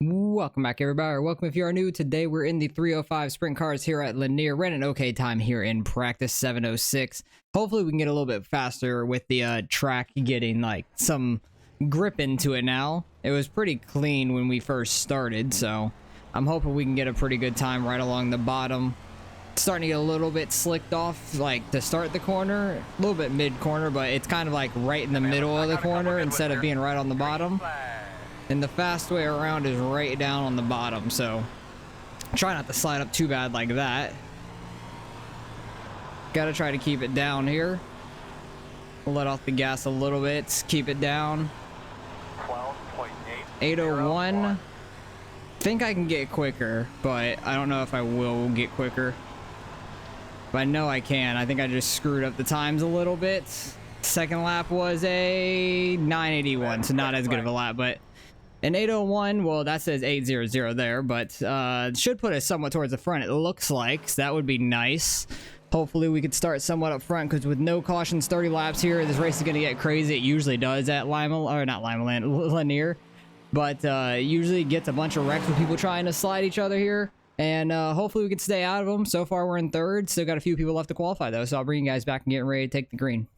Welcome back, everybody, or welcome if you are new. Today we're in the 305 sprint cars here at Lanier. Ran an okay time here in practice, 7:06. Hopefully we can get a little bit faster with the track getting like some grip into it now. It was pretty clean when we first started, so I'm hoping we can get a pretty good time right along the bottom. Starting to get a little bit slicked off like to start the corner, a little bit mid-corner, but it's kind of like right in the middle of the corner instead of being right on the bottom. And the fast way around is right down on the bottom, so try not to slide up too bad like that. Gotta try to keep it down here. Let off the gas a little bit, keep it down. 801. Think I can get quicker, but I don't know if I will get quicker. But I know I can. I think I just screwed up the times a little bit. Second lap was a 981, so not as good of a lap, but an 801, well, that says 800 there, but should put us somewhat towards the front, it looks like, so that would be nice. Hopefully we could start somewhat up front, because with no cautions, 30 laps here, this race is going to get crazy. It usually does at Lanier, but usually gets a bunch of wrecks with people trying to slide each other here, and hopefully we can stay out of them. So far we're in third, still got a few people left to qualify though, so I'll bring you guys back and get ready to take the green.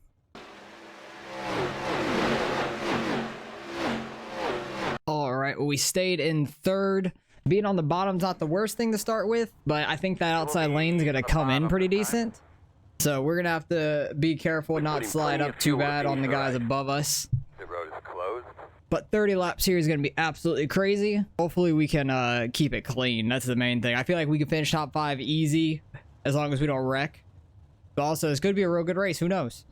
Alright, well, we stayed in third. Being on the bottom's not the worst thing to start with, but I think that outside lane's gonna come in pretty decent. So we're gonna have to be careful not slide up too bad on the guys above us. The road is closed. But 30 laps here is gonna be absolutely crazy. Hopefully we can keep it clean. That's the main thing. I feel like we can finish top 5 easy as long as we don't wreck. But also, it's gonna be a real good race. Who knows?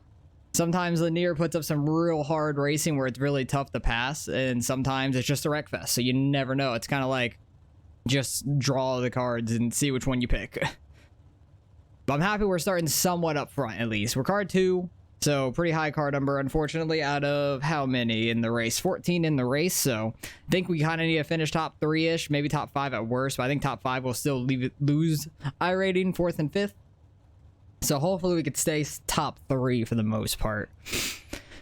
Sometimes Lanier puts up some real hard racing where it's really tough to pass, and sometimes it's just a wreck fest, so you never know. It's kind of like just draw the cards and see which one you pick. But I'm happy we're starting somewhat up front, at least. We're card 2, so pretty high card number, unfortunately, out of how many in the race? 14 in the race, so I think we kind of need to finish top 3-ish, maybe top 5 at worst, but I think top 5 will still lose iRating, 4th and 5th. So hopefully we could stay top 3 for the most part.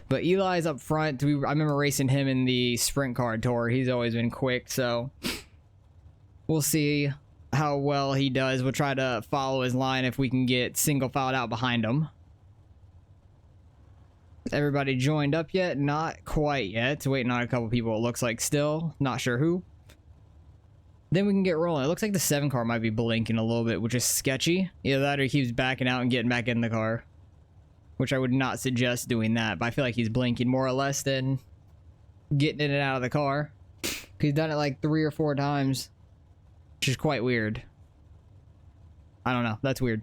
But Eli's up front. I remember racing him in the sprint car tour. He's always been quick, so we'll see how well he does. We'll try to follow his line if we can get single filed out behind him. Everybody joined up yet? Not quite yet. Waiting on a couple people, it looks like still. Not sure who. Then we can get rolling. It looks like the 7 car might be blinking a little bit, which is sketchy. Either that or he keeps backing out and getting back in the car, which I would not suggest doing that, but I feel like he's blinking more or less than getting in and out of the car. He's done it like 3 or 4 times, which is quite weird. I don't know. That's weird.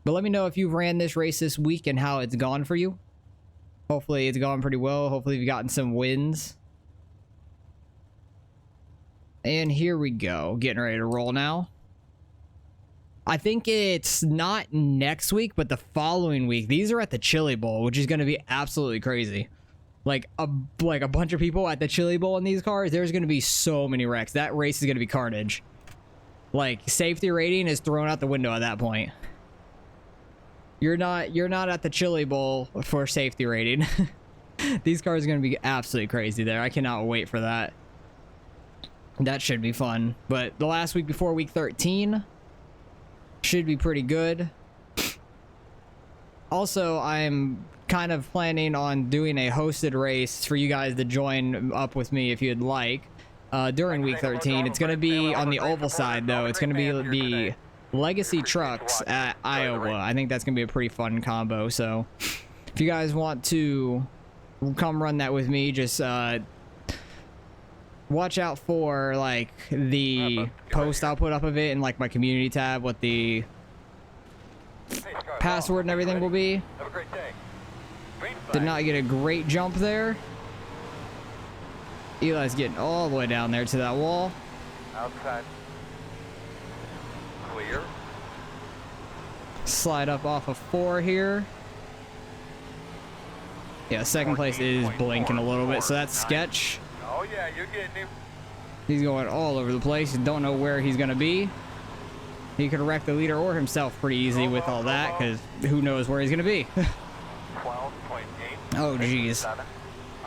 But let me know if you've ran this race this week and how it's gone for you. Hopefully it's gone pretty well. Hopefully you've gotten some wins. And here we go, getting ready to roll now. I think it's not next week, but the following week. These are at the Chili Bowl, which is going to be absolutely crazy. Like a bunch of people at the Chili Bowl in these cars. There's going to be so many wrecks. That race is going to be carnage. Like, safety rating is thrown out the window at that point. You're not at the Chili Bowl for safety rating. These cars are going to be absolutely crazy there. I cannot wait for that. That should be fun. But the last week before week 13 should be pretty good. Also, I'm kind of planning on doing a hosted race for you guys to join up with me if you'd like during week 13. It's going to be on the oval side, though. It's going to be the Legacy Trucks at Iowa. I think that's going to be a pretty fun combo. So if you guys want to come run that with me, just watch out for like the post I'll put up of it in like my community tab, what the password and everything will be. Have a great day. Did not get a great jump there. Eli's getting all the way down there to that wall. Outside. Clear. Slide up off of 4 here. Yeah, second place is blinking a little bit, so that's sketch. Oh yeah, you're getting him. He's going all over the place. Don't know where he's going to be. He could wreck the leader or himself pretty easy with all that, because who knows where he's going to be. 12.8. Oh, jeez.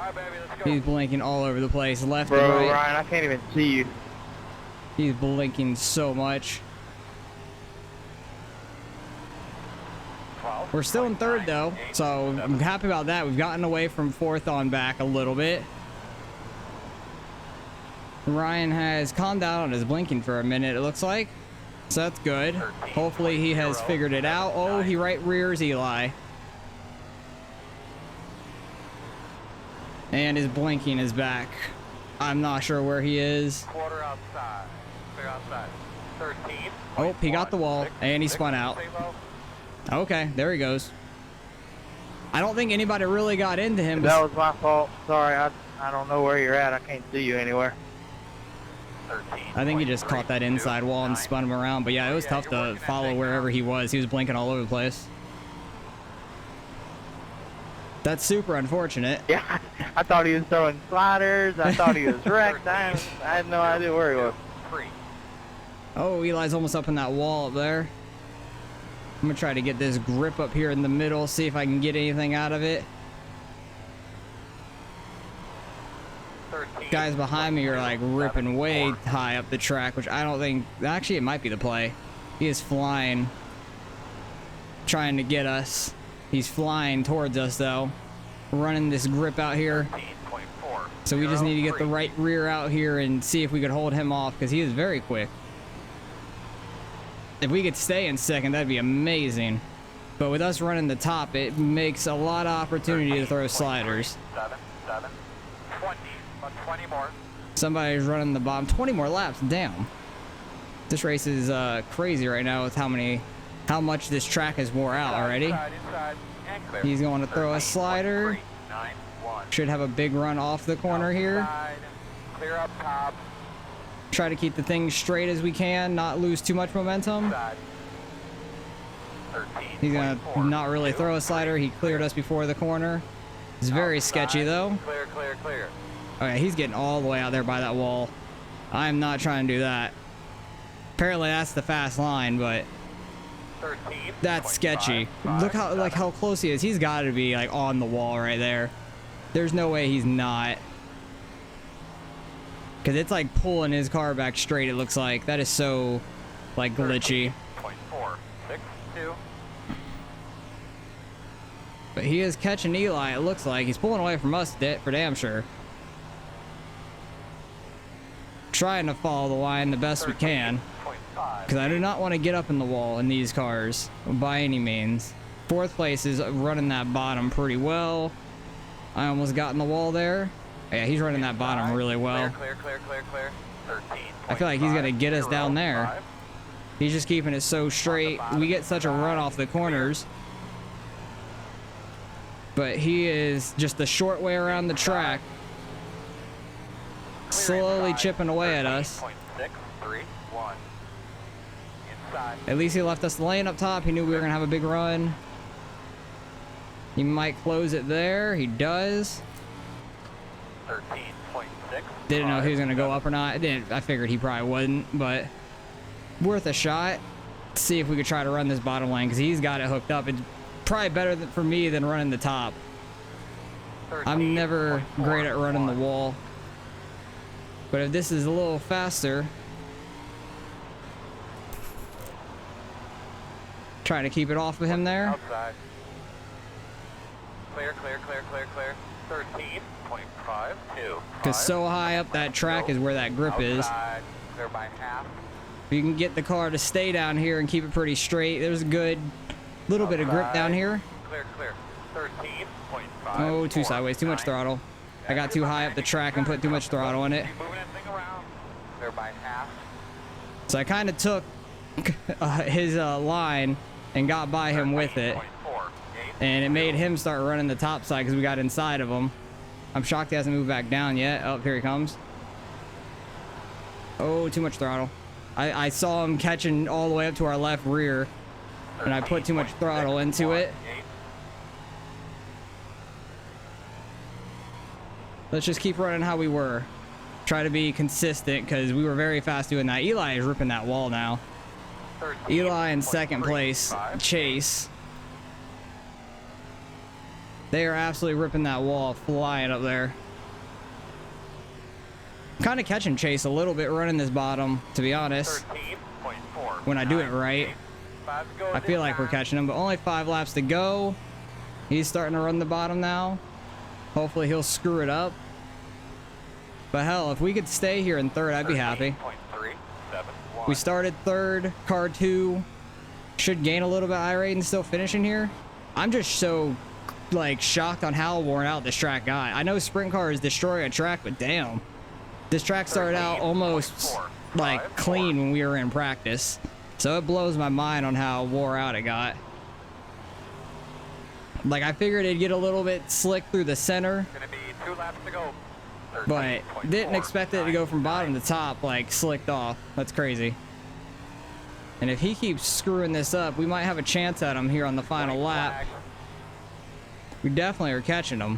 Alright, baby, let's go. He's blinking all over the place, left Bro, and right. Ryan, I can't even see you. He's blinking so much. 12, We're still in third 29, though, 8, so I'm 7. happy about that. We've gotten away from fourth on back a little bit. Ryan has calmed down on his blinking for a minute, it looks like. So that's good. 13, Hopefully he has 0, figured it out. Oh, he right rears Eli. And his blinking is back. I'm not sure where he is. Quarter outside. Clear outside. 13. Oh, he got the wall, 6, and he 6, spun out. stay low. Okay, there he goes. I don't think anybody really got into him. That was my fault. Sorry, I don't know where you're at. I can't see you anywhere. 13, I think he just caught that inside wall and 9. spun him around. But yeah, it was Yeah, tough you're to working that follow thing wherever out. he was. He was blinking all over the place. That's super unfortunate. Yeah, I thought he was throwing sliders. I thought he was wrecked. I had no idea where he was. 3. Oh, Eli's almost up in that wall up there. I'm gonna try to get this grip up here in the middle, see if I can get anything out of it. 13. Guys behind me are like 7, ripping way 4. high up the track, which I don't think, actually it might be the play. He is flying, trying to get us. He's flying towards us though, running this grip out here. 13.4. So we just need to get the 0, 3. right rear out here and see if we could hold him off, because he is very quick. If we could stay in second, that'd be amazing. But with us running the top, it makes a lot of opportunity to throw 13.3, sliders. 7, 7. 20. About 20 more. Somebody's running the bottom. 20 more laps. Damn. This race is crazy right now with how much this track is wore out already. Inside, and clear. He's going to throw a 13.3, slider. 9, 1. Should have a big run off the corner here. Outside, clear up top. Try to keep the thing straight as we can, not lose too much momentum. Side. 13. He's gonna not really throw a slider. He cleared us before the corner. It's very sketchy though. Clear, clear, clear. Okay, he's getting all the way out there by that wall. I'm not trying to do that. Apparently that's the fast line, but 13. that's sketchy. Look how close he is. He's got to be like on the wall right there. There's no way he's not. Cause it's like pulling his car back straight. It looks like that is so like glitchy. 0.4. 6, 2. But he is catching Eli. It looks like he's pulling away from us for damn sure. Trying to follow the line the best we can. 0.5. Because I do not want to get up in the wall in these cars by any means. Fourth place is running that bottom pretty well. I almost got in the wall there. Yeah, he's running that bottom really well. Clear, clear, clear, clear, clear. 13. I feel like he's going to get us down there. He's just keeping it so straight. We get such a run off the corners. But he is just the short way around the track. Slowly chipping away at us. 13.6, 3, 1. Inside. At least he left us the lane up top. He knew we were going to have a big run. He might close it there. He does. 13.6. Didn't know if he was going to go up or not. I figured he probably wouldn't, but worth a shot. See if we could try to run this bottom lane, because he's got it hooked up. It's probably better for me than running the top. I'm never great at running the wall. But if this is a little faster, trying to keep it off of him there. Outside. Clear, clear, clear, clear, clear. 13.52. Because so high up that track is where that grip is. Outside. Clear by half. If you can get the car to stay down here and keep it pretty straight, there's a good little bit of grip down here. Clear, clear. 13.5. Oh, too sideways, too much throttle. I got too high up the track and put too much throttle in it. Keep moving that thing around. Clear by half. So I kind of took his line and got by him with it. 13.4. And it made him start running the top side because we got inside of him. I'm shocked he hasn't moved back down yet. Oh, here he comes. Oh, too much throttle. I saw him catching all the way up to our left rear, and I put too much throttle into it. Let's just keep running how we were. Try to be consistent, because we were very fast doing that. Eli is ripping that wall now. Eli in second place. Chase. They are absolutely ripping that wall, flying up there. Kind of catching Chase a little bit running this bottom, to be honest. 13.4. When I do it right, I feel like we're catching him, but only 5 laps to go. He's starting to run the bottom now. Hopefully he'll screw it up. But hell, if we could stay here in third, I'd be happy. We started third, car 2. Should gain a little bit iRacing still finishing here. I'm just so like shocked on how worn out this track got. I know sprint cars destroy a track, but damn. This track started out almost like clean when we were in practice. So it blows my mind on how wore out it got. Like I figured it'd get a little bit slick through the center. Gonna be 2 laps to go. But didn't expect it to go from bottom to top like slicked off. That's crazy. And if he keeps screwing this up, we might have a chance at him here on the final lap. We definitely are catching him.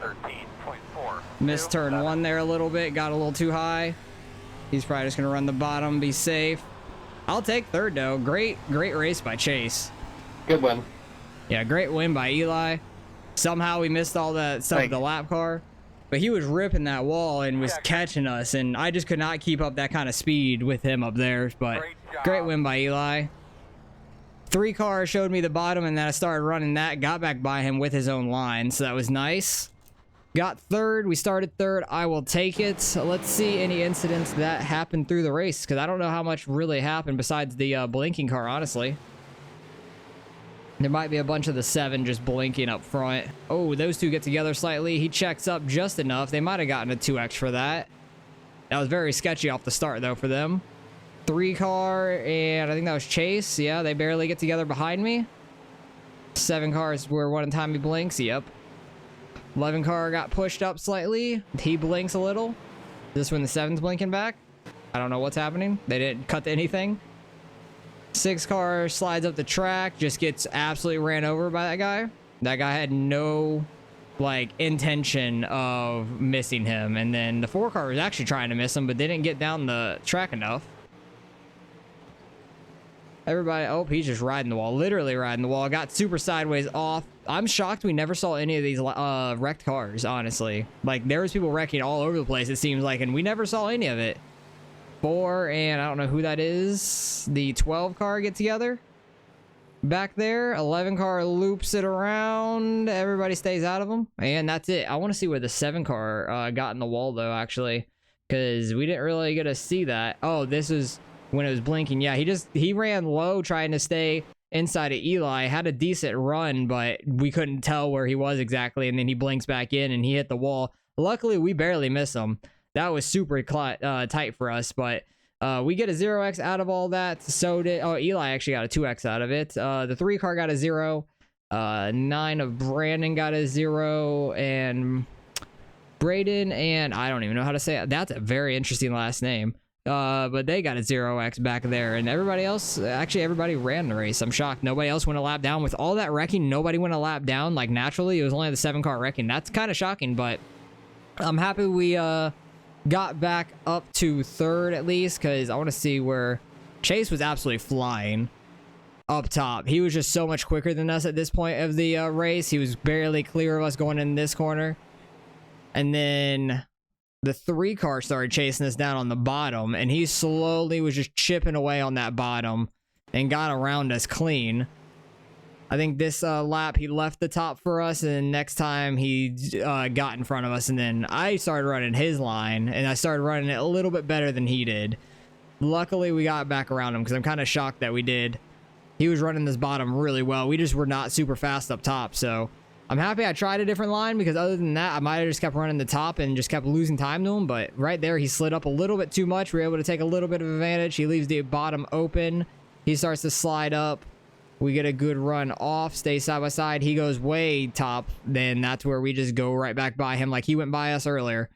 13.4. Missed turn 1 there a little bit, got a little too high. He's probably just gonna run the bottom, be safe. I'll take third though. Great race by Chase. Good win. Yeah, great win by Eli. Somehow we missed all that stuff with the lap car. But he was ripping that wall and was catching us, and I just could not keep up that kind of speed with him up there. But great win by Eli. 3 cars showed me the bottom, and then I started running that, got back by him with his own line, so that was nice. Got third. We started third. I will take it. So let's see any incidents that happened through the race, because I don't know how much really happened besides the blinking car, honestly. There might be a bunch of the 7 just blinking up front. Oh, those 2 get together slightly. He checks up just enough. They might have gotten a 2X for that. That was very sketchy off the start, though, for them. 3 car, and I think that was Chase. Yeah, they barely get together behind me. 7 cars were one time he blinks. Yep. 11 car got pushed up slightly. He blinks a little. This when the 7's blinking back. I don't know what's happening. They didn't cut anything. 6 car slides up the track, just gets absolutely ran over by that guy. That guy had no like intention of missing him, and then the 4 car was actually trying to miss him, but they didn't get down the track enough. Everybody, oh, he's just riding the wall, literally riding the wall. Got super sideways off. I'm shocked we never saw any of these wrecked cars, honestly. Like there was people wrecking all over the place, it seems like, and we never saw any of it. 4, and I don't know who that is. The 12 car get together back there. 11 car loops it around. Everybody stays out of them, and that's it. I want to see where the 7 car got in the wall though, actually, because we didn't really get to see that. Oh, this is when it was blinking. Yeah, he ran low trying to stay inside of Eli. Had a decent run, but we couldn't tell where he was exactly, and then he blinks back in and he hit the wall. Luckily we barely missed him. That was super tight for us, but we get a 0x out of all that. So did Eli actually got a 2x out of it. The 3 car got a 0. 9 of Brandon got a 0, and Braden, and I don't even know how to say it. That's a very interesting last name. But they got a 0x back there, and everybody else, actually everybody ran the race. I'm shocked nobody else went a lap down. With all that wrecking, nobody went a lap down. Like naturally, it was only the 7 car wrecking. That's kind of shocking, but I'm happy we got back up to third at least, because I want to see where Chase was absolutely flying up top. He was just so much quicker than us at this point of the race. He was barely clear of us going in this corner, and then the 3 car started chasing us down on the bottom, and he slowly was just chipping away on that bottom and got around us clean. I think this lap he left the top for us, and next time he got in front of us, and then I started running his line, and I started running it a little bit better than he did. Luckily we got back around him, because I'm kind of shocked that we did. He was running this bottom really well. We just were not super fast up top, so I'm happy I tried a different line, because other than that I might have just kept running the top and just kept losing time to him. But right there he slid up a little bit too much. We were able to take a little bit of advantage. He leaves the bottom open. He starts to slide up. We get a good run off, stay side by side. He goes way top. Then that's where we just go right back by him like he went by us earlier.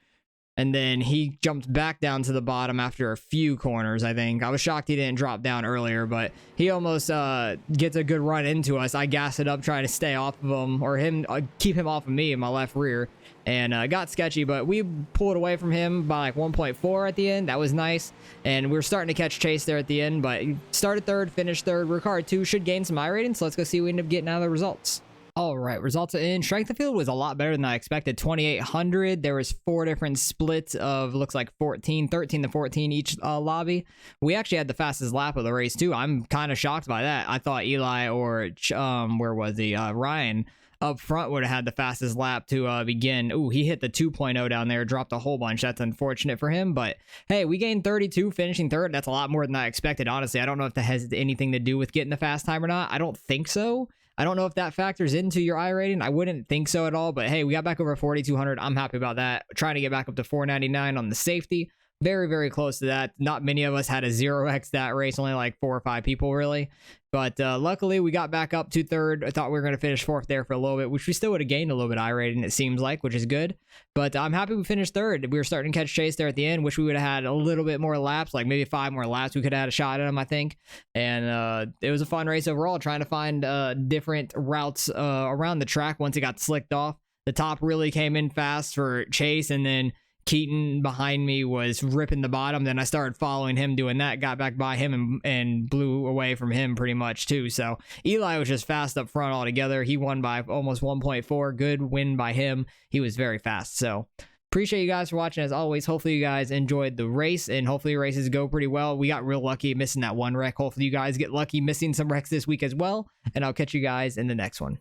And then he jumped back down to the bottom after a few corners, I think. I was shocked he didn't drop down earlier, but he almost gets a good run into us. I gassed it up trying to stay off of him, or him, keep him off of me in my left rear. And got sketchy, but we pulled away from him by like 1.4 at the end. That was nice. And we were starting to catch Chase there at the end, but started third, finished third. We're car 2, should gain some iRating, so let's go see what we end up getting out of the results. All right, results are in. Strength of field was a lot better than I expected. 2,800. There was 4 different splits of looks like 13 to 14 each lobby. We actually had the fastest lap of the race too. I'm kind of shocked by that. I thought Eli or where was he? Ryan up front would have had the fastest lap to begin. Ooh, he hit the 2.0 down there, dropped a whole bunch. That's unfortunate for him, but hey, we gained 32, finishing third. That's a lot more than I expected, honestly. I don't know if that has anything to do with getting the fast time or not. I don't think so. I don't know if that factors into your iRating. I wouldn't think so at all, but hey, we got back over 4,200. I'm happy about that. Trying to get back up to 499 on the safety. Very, very close to that. Not many of us had a 0x that race, only like 4 or 5 people really. But luckily, we got back up to third. I thought we were going to finish fourth there for a little bit, which we still would have gained a little bit of iRating, it seems like, which is good. But I'm happy we finished third. We were starting to catch chase there at the end. Wish we would have had a little bit more laps, like maybe 5 more laps. We could have had a shot at them, I think. And it was a fun race overall, trying to find different routes around the track once it got slicked off. The top really came in fast for Chase, and then Keaton behind me was ripping the bottom. Then I started following him doing that, got back by him and blew away from him pretty much too. So Eli was just fast up front altogether. He won by almost 1.4. Good win by him. He was very fast. So appreciate you guys for watching as always. Hopefully you guys enjoyed the race, and hopefully races go pretty well. We got real lucky missing that one wreck. Hopefully you guys get lucky missing some wrecks this week as well, and I'll catch you guys in the next one.